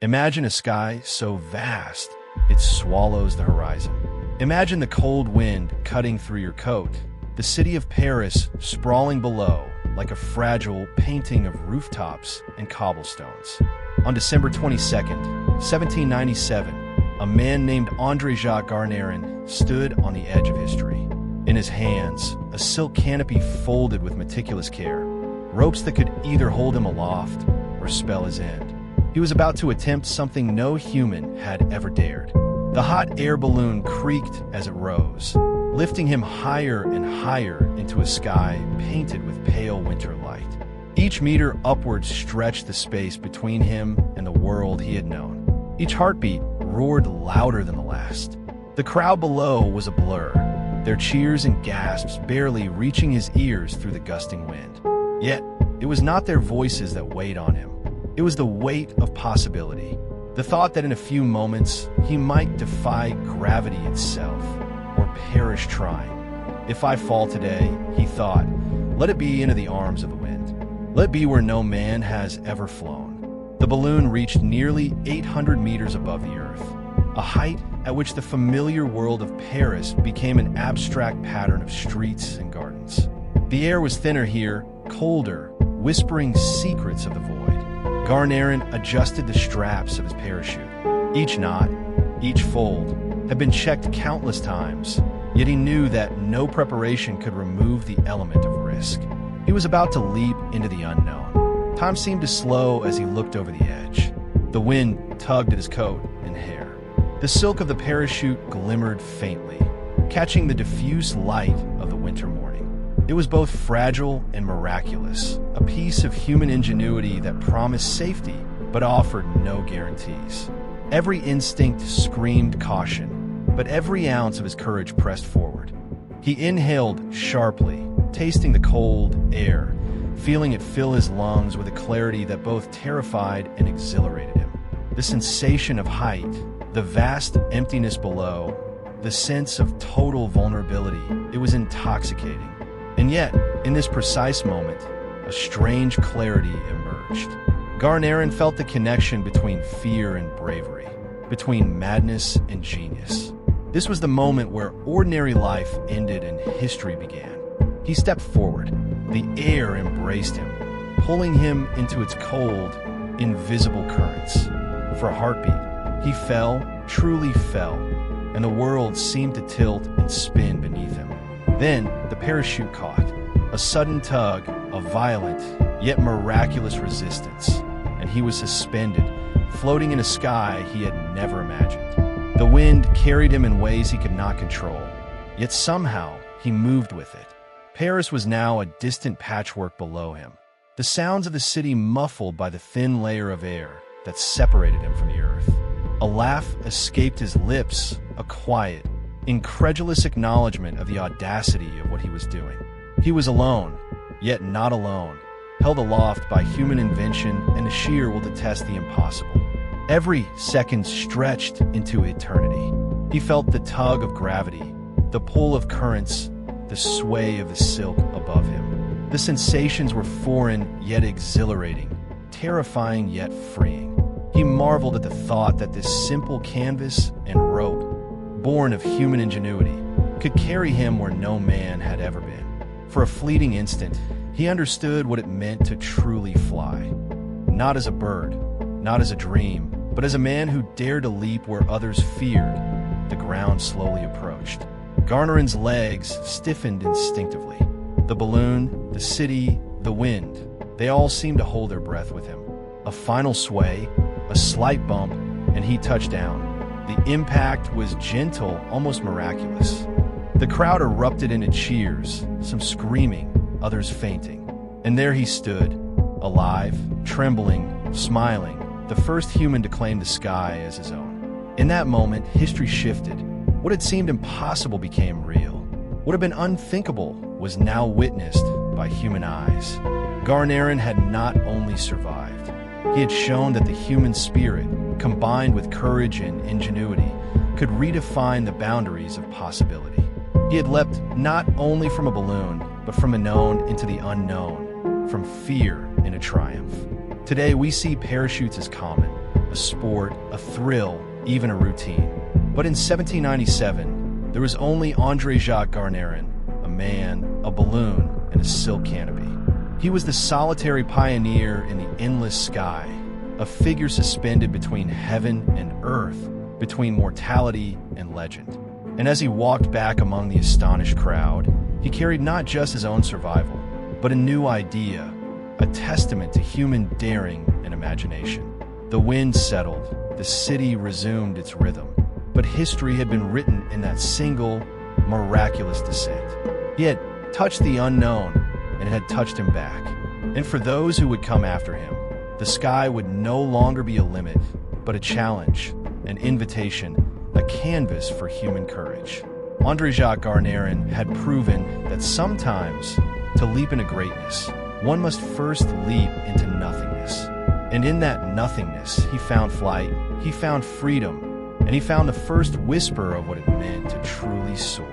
Imagine a sky so vast it swallows the horizon. Imagine the cold wind cutting through your coat, the city of Paris sprawling below like a fragile painting of rooftops and cobblestones. On December 22nd, 1797, a man named André-Jacques Garnerin stood on the edge of history. In his hands, a silk canopy folded with meticulous care, ropes that could either hold him aloft or spell his end. He was about to attempt something no human had ever dared. The hot air balloon creaked as it rose, lifting him higher and higher into a sky painted with pale winter light. Each meter upward stretched the space between him and the world he had known. Each heartbeat roared louder than the last. The crowd below was a blur, their cheers and gasps barely reaching his ears through the gusting wind. Yet, it was not their voices that weighed on him. It was the weight of possibility, the thought that in a few moments he might defy gravity itself, or perish trying. If I fall today, he thought, let it be into the arms of the wind. Let it be where no man has ever flown. The balloon reached nearly 800 meters above the earth, a height at which the familiar world of Paris became an abstract pattern of streets and gardens. The air was thinner here, colder, whispering secrets of the void. Garnerin adjusted the straps of his parachute. Each knot, each fold, had been checked countless times, yet he knew that no preparation could remove the element of risk. He was about to leap into the unknown. Time seemed to slow as he looked over the edge. The wind tugged at his coat and hair. The silk of the parachute glimmered faintly, catching the diffuse light of the winter morning. It was both fragile and miraculous, a piece of human ingenuity that promised safety but offered no guarantees. Every instinct screamed caution, but every ounce of his courage pressed forward. He inhaled sharply, tasting the cold air, feeling it fill his lungs with a clarity that both terrified and exhilarated him. The sensation of height, the vast emptiness below, the sense of total vulnerability, it was intoxicating. And yet, in this precise moment, a strange clarity emerged. Garnerin felt the connection between fear and bravery, between madness and genius. This was the moment where ordinary life ended and history began. He stepped forward. The air embraced him, pulling him into its cold, invisible currents. For a heartbeat, he fell, truly fell, and the world seemed to tilt and spin beneath him. Then, the parachute caught. A sudden tug, a violent, yet miraculous resistance, and he was suspended, floating in a sky he had never imagined. The wind carried him in ways he could not control, yet somehow he moved with it. Paris was now a distant patchwork below him, the sounds of the city muffled by the thin layer of air that separated him from the earth. A laugh escaped his lips, a quiet, incredulous acknowledgement of the audacity of what he was doing. He was alone, yet not alone, held aloft by human invention and the sheer will to test the impossible. Every second stretched into eternity. He felt the tug of gravity, the pull of currents, the sway of the silk above him. The sensations were foreign yet exhilarating, terrifying yet freeing. He marveled at the thought that this simple canvas and rope, born of human ingenuity, could carry him where no man had ever been. For a fleeting instant, he understood what it meant to truly fly. Not as a bird, not as a dream, but as a man who dared to leap where others feared. The ground slowly approached. Garnerin's legs stiffened instinctively. The balloon, the city, the wind, they all seemed to hold their breath with him. A final sway, a slight bump, and he touched down. The impact was gentle, almost miraculous. The crowd erupted into cheers, some screaming, others fainting. And there he stood, alive, trembling, smiling, the first human to claim the sky as his own. In that moment, history shifted. What had seemed impossible became real. What had been unthinkable was now witnessed by human eyes. Garnerin had not only survived, he had shown that the human spirit, combined with courage and ingenuity, could redefine the boundaries of possibility. He had leapt not only from a balloon, but from the known into the unknown, from fear into triumph. Today, we see parachutes as common, a sport, a thrill, even a routine. But in 1797, there was only André-Jacques Garnerin, a man, a balloon, and a silk canopy. He was the solitary pioneer in the endless sky, a figure suspended between heaven and earth, between mortality and legend. And as he walked back among the astonished crowd, he carried not just his own survival, but a new idea, a testament to human daring and imagination. The wind settled, the city resumed its rhythm, but history had been written in that single, miraculous descent. He had touched the unknown, and it had touched him back. And for those who would come after him, the sky would no longer be a limit, but a challenge, an invitation, a canvas for human courage. André-Jacques Garnerin had proven that sometimes, to leap into greatness, one must first leap into nothingness. And in that nothingness, he found flight, he found freedom, and he found the first whisper of what it meant to truly soar.